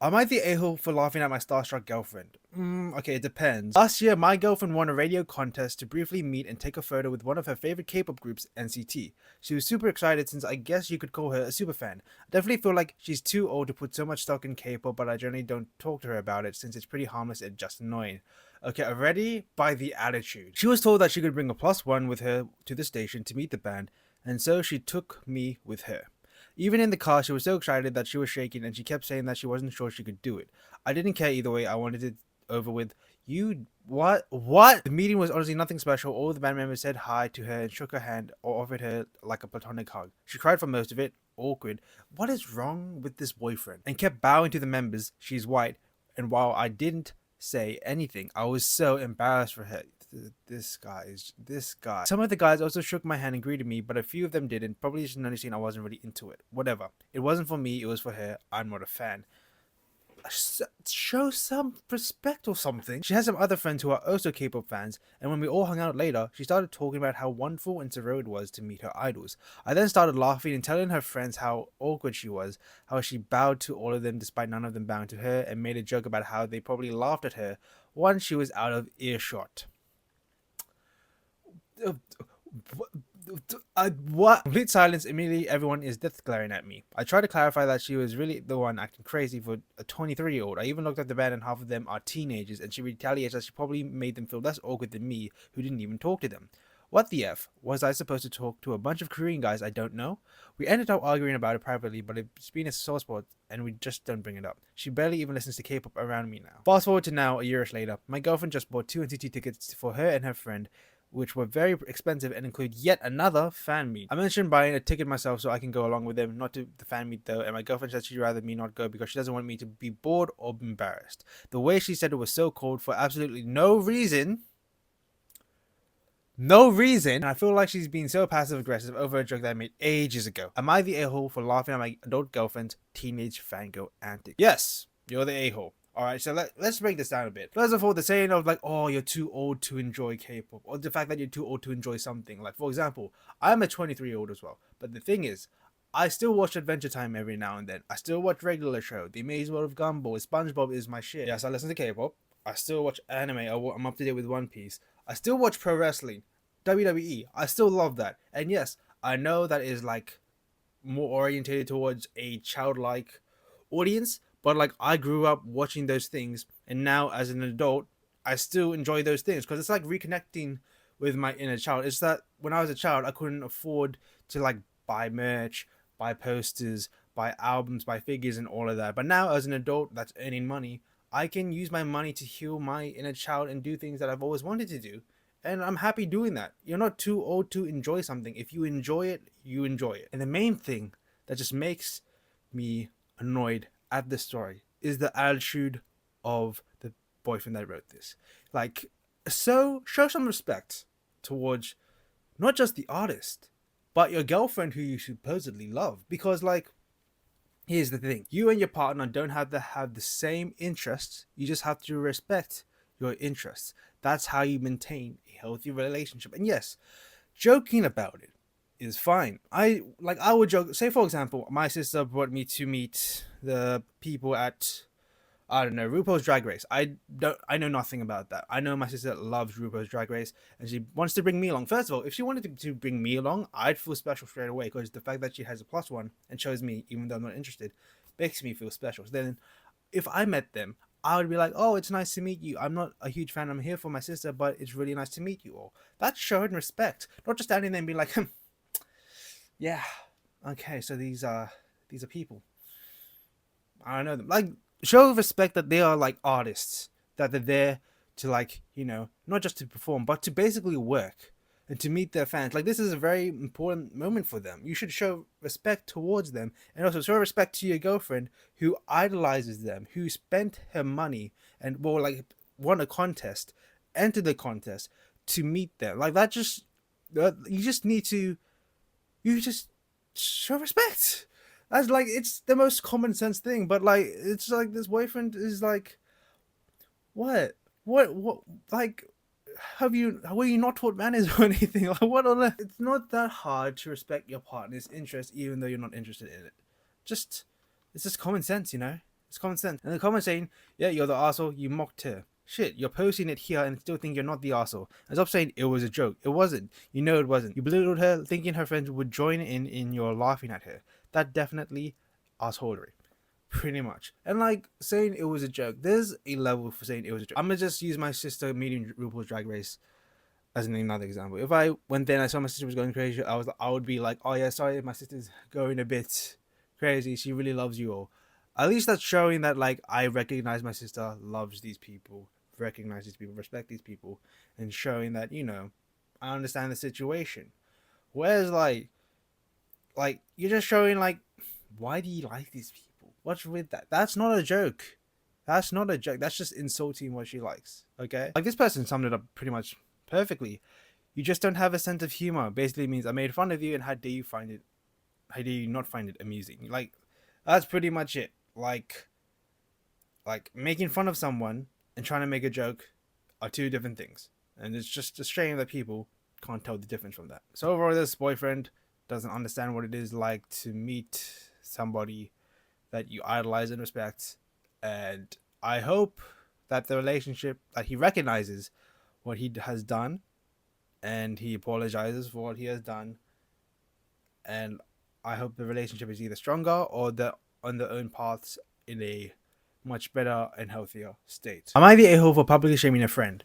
Am I the a-hole for laughing at my starstruck girlfriend? Okay, it depends. Last year, my girlfriend won a radio contest to briefly meet and take a photo with one of her favorite K-pop groups, NCT. She was super excited since I guess you could call her a super fan. I definitely feel like she's too old to put so much stock in K-pop, but I generally don't talk to her about it since it's pretty harmless and just annoying. Okay, already by the attitude. She was told that she could bring a plus one with her to the station to meet the band, and so she took me with her. Even in the car, she was so excited that she was shaking and she kept saying that she wasn't sure she could do it. I didn't care either way. I wanted it over with. You what? What? The meeting was honestly nothing special. All the band members said hi to her and shook her hand or offered her like a platonic hug. She cried for most of it. Awkward. What is wrong with this boyfriend? And kept bowing to the members. She's white. And while I didn't say anything, I was so embarrassed for her. This guy. Some of the guys also shook my hand and greeted me, but a few of them didn't. Probably just noticing I wasn't really into it. Whatever. It wasn't for me, it was for her. I'm not a fan. Show some respect or something. She has some other friends who are also K-pop fans, and when we all hung out later, she started talking about how wonderful and surreal it was to meet her idols. I then started laughing and telling her friends how awkward she was, how she bowed to all of them despite none of them bowing to her, and made a joke about how they probably laughed at her once she was out of earshot. What? Complete silence. Immediately, everyone is death glaring at me. I tried to clarify that she was really the one acting crazy for a 23-year-old. I even looked at the band, and half of them are teenagers, and she retaliates that she probably made them feel less awkward than me, who didn't even talk to them. What the F? Was I supposed to talk to a bunch of Korean guys I don't know? We ended up arguing about it privately, but it's been a sore spot, and we just don't bring it up. She barely even listens to K-pop around me now. Fast forward to now, a year later, my girlfriend just bought 2 NCT tickets for her and her friend, which were very expensive and include yet another fan meet. I mentioned buying a ticket myself so I can go along with them, not to the fan meet though, and my girlfriend said she'd rather me not go because she doesn't want me to be bored or embarrassed. The way she said it was so cold for absolutely no reason. No reason. And I feel like she's being so passive aggressive over a joke that I made ages ago. Am I the a-hole for laughing at my adult girlfriend's teenage fangirl antics? Yes, you're the a-hole. Alright, so let's break this down a bit. First of all, the saying of like, oh, you're too old to enjoy K-pop, or the fact that you're too old to enjoy something. Like, for example, I'm a 23-year-old as well, but the thing is, I still watch Adventure Time every now and then. I still watch regular show. The Amazing World of Gumball, SpongeBob is my shit. Yes, I listen to K-pop. I still watch anime. I'm up to date with One Piece. I still watch pro wrestling, WWE. I still love that. And yes, I know that is like more orientated towards a childlike audience, but like I grew up watching those things, and now as an adult I still enjoy those things because it's like reconnecting with my inner child. It's that when I was a child I couldn't afford to like buy merch, buy posters, buy albums, buy figures and all of that, but now as an adult that's earning money, I can use my money to heal my inner child and do things that I've always wanted to do, and I'm happy doing that. You're not too old to enjoy something. If you enjoy it, you enjoy it. And the main thing that just makes me annoyed at this story is the attitude of the boyfriend that wrote this. Like, so show some respect towards not just the artist, but your girlfriend who you supposedly love. Because, like, here's the thing, you and your partner don't have to have the same interests, you just have to respect your interests. That's how you maintain a healthy relationship. And yes, joking about it is fine. I would joke. Say for example, my sister brought me to meet the people at, I don't know, RuPaul's Drag Race. I know nothing about that. I know my sister loves RuPaul's Drag Race and she wants to bring me along. First of all, if she wanted to bring me along, I'd feel special straight away because the fact that she has a plus one and chose me even though I'm not interested makes me feel special. So then if I met them, I would be like, oh, it's nice to meet you. I'm not a huge fan. I'm here for my sister, but it's really nice to meet you all. That's showing respect. Not just standing there and being like, yeah, okay, so these are people. I don't know them. Like, show respect that they are like artists, that they're there to like, not just to perform, but to basically work and to meet their fans. Like, this is a very important moment for them. You should show respect towards them, and also show respect to your girlfriend who idolizes them, who spent her money and won a contest, entered the contest to meet them. Like, that just you just need to show respect. That's like, it's the most common sense thing, but like, it's like this boyfriend is like, what, like, were you not taught manners or anything? Like, what on earth? It's not that hard to respect your partner's interest, even though you're not interested in it. It's just common sense, It's common sense. And the comment saying, yeah, you're the arsehole, you mocked her. Shit, you're posting it here and still think you're not the arsehole. And stop saying it was a joke. It wasn't. You know it wasn't. You belittled her, thinking her friends would join in your laughing at her. That definitely assholery. Pretty much. And like saying it was a joke, there's a level for saying it was a joke. I'm gonna just use my sister meeting RuPaul's Drag Race as another example. If I went there and I saw my sister was going crazy, I would be like, oh yeah, sorry, my sister's going a bit crazy. She really loves you all. At least that's showing that like I recognize my sister loves these people, recognize these people, respect these people, and showing that, you know, I understand the situation. Whereas like you're just showing like, why do you like these people? What's with that? That's not a joke. That's not a joke. That's just insulting what she likes. Okay? Like this person summed it up pretty much perfectly. You just don't have a sense of humor. Basically means I made fun of you and how dare you not find it amusing? Like that's pretty much it. Like making fun of someone and trying to make a joke are two different things. And it's just a shame that people can't tell the difference from that. So overall, this boyfriend doesn't understand what it is like to meet somebody that you idolize and respect. And I hope that the relationship, that he recognizes what he has done and he apologizes for what he has done. And I hope the relationship is either stronger or they're on their own paths in a much better and healthier state. Am I the a-hole for publicly shaming a friend?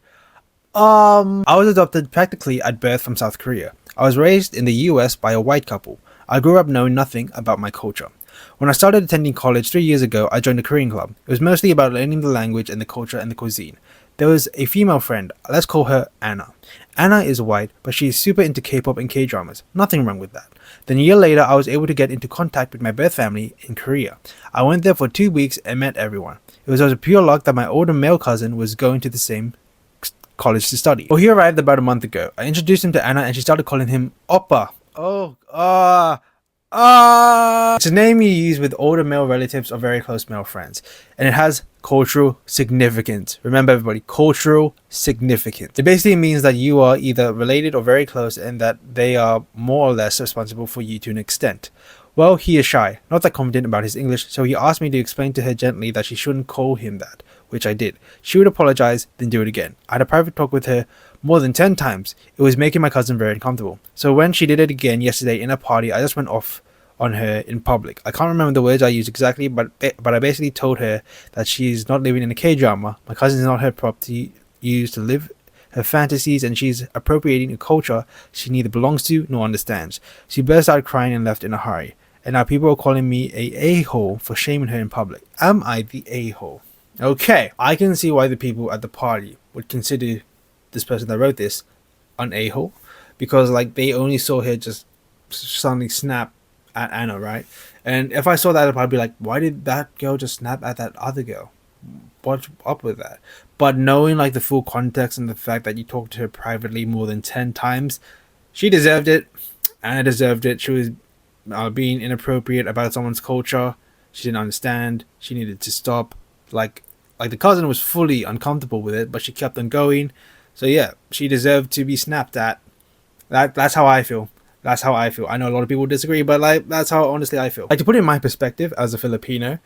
I was adopted practically at birth from South Korea. I was raised in the US by a white couple. I grew up knowing nothing about my culture. When I started attending college 3 years ago, I joined a Korean club. It was mostly about learning the language and the culture and the cuisine. There was a female friend, let's call her Anna. Anna is white, but she is super into K-pop and K-dramas. Nothing wrong with that. Then a year later, I was able to get into contact with my birth family in Korea. I went there for 2 weeks and met everyone. It was a pure luck that my older male cousin was going to the same college to study. Well, he arrived about a month ago. I introduced him to Anna and she started calling him Oppa. It's a name you use with older male relatives or very close male friends. And it has cultural significance. Remember everybody, cultural significance. It basically means that you are either related or very close and that they are more or less responsible for you to an extent. Well, he is shy, not that confident about his English, so he asked me to explain to her gently that she shouldn't call him that, which I did. She would apologize, then do it again. I had a private talk with her more than 10 times. It was making my cousin very uncomfortable. So when she did it again yesterday in a party, I just went off on her in public. I can't remember the words I used exactly, but I basically told her that she's not living in a K-drama. My cousin is not her property used to live her fantasies, and she's appropriating a culture she neither belongs to nor understands. She burst out crying and left in a hurry. And now people are calling me a-hole for shaming her in public. Am I the a-hole? Okay, I can see why the people at the party would consider this person that wrote this an a-hole, because like they only saw her just suddenly snap at Anna, right? And if I saw that, I'd be like, why did that girl just snap at that other girl? What's up with that? But knowing like the full context and the fact that you talked to her privately more than 10 times, she deserved it. Anna deserved it. She was being inappropriate about someone's culture. She didn't understand. She needed to stop. Like the cousin was fully uncomfortable with it, but she kept on going. So yeah, she deserved to be snapped at. That's how I feel. That's how I feel. I know a lot of people disagree, but like that's how honestly I feel. Like to put it in my perspective as a Filipino,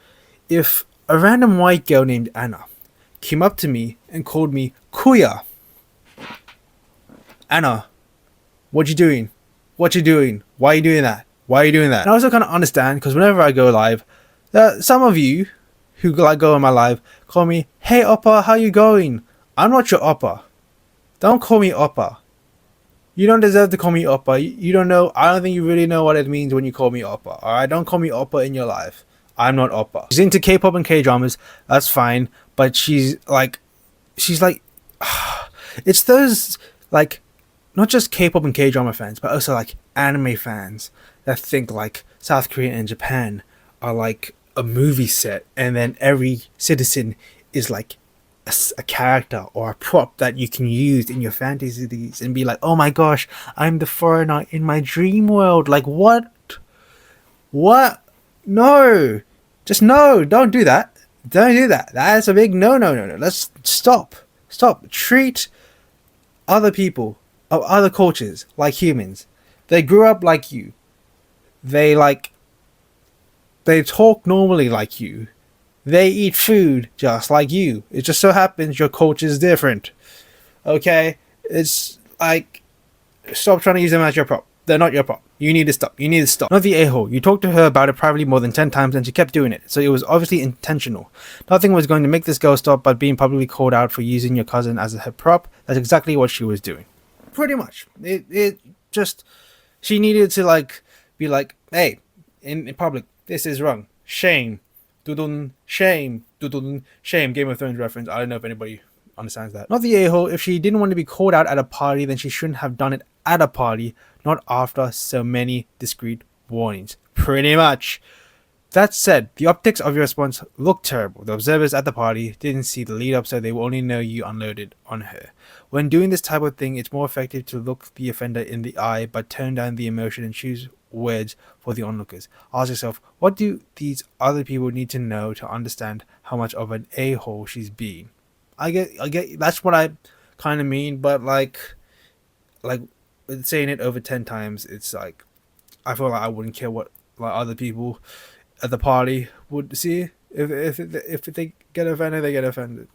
if a random white girl named Anna came up to me and called me Kuya, Anna, what you doing? What you doing? Why are you doing that? Why are you doing that? And I also kind of understand, because whenever I go live, some of you who like go on my live call me, hey Oppa, how you going? I'm not your Oppa. Don't call me Oppa. You don't deserve to call me Oppa. You don't know. I don't think you really know what it means when you call me Oppa. Alright, don't call me Oppa in your life. I'm not Oppa. She's into K-pop and K-dramas. That's fine. But she's like, it's those like, not just K-pop and K-drama fans, but also like anime fans that think like South Korea and Japan are like a movie set, and then every citizen is like a character or a prop that you can use in your fantasies and be like, oh my gosh, I'm the foreigner in my dream world. Like what? No, just no, don't do that. Don't do that. That's a big no. Let's stop. Treat other people of other cultures like humans. They grew up like you. They talk normally like you. They eat food just like you. It just so happens your culture is different. Okay? It's like, stop trying to use them as your prop. They're not your prop. You need to stop. You need to stop. Not the a-hole. You talked to her about it privately more than 10 times and she kept doing it. So it was obviously intentional. Nothing was going to make this girl stop but being publicly called out for using your cousin as her prop. That's exactly what she was doing. Pretty much. It just, she needed to like be like, hey, in public, this is wrong. Shame. Dudun. Shame. Dudun. Shame. Game of Thrones reference. I don't know if anybody understands that. Not the a-hole. If she didn't want to be called out at a party, then she shouldn't have done it at a party, not after so many discreet warnings. Pretty much. That said, the optics of your response looked terrible. The observers at the party didn't see the lead up, so they will only know you unloaded on her. When doing this type of thing, it's more effective to look the offender in the eye, but tone down the emotion and choose words for the onlookers. Ask yourself, what do these other people need to know to understand how much of an a-hole she's being? I get. That's what I kind of mean, but like saying it over 10 times, it's like I feel like I wouldn't care what like other people at the party would see. If they get offended, they get offended.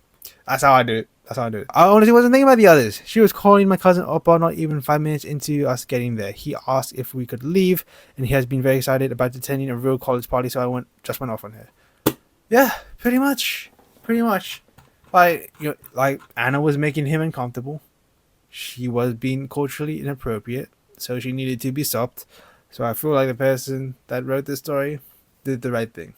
That's how I do it. That's how I do it. I honestly wasn't thinking about the others. She was calling my cousin Oppa not even 5 minutes into us getting there. He asked if we could leave, and he has been very excited about attending a real college party, so I just went off on her. Yeah, pretty much. Pretty much. Like, like Anna was making him uncomfortable. She was being culturally inappropriate, so she needed to be stopped. So I feel like the person that wrote this story did the right thing.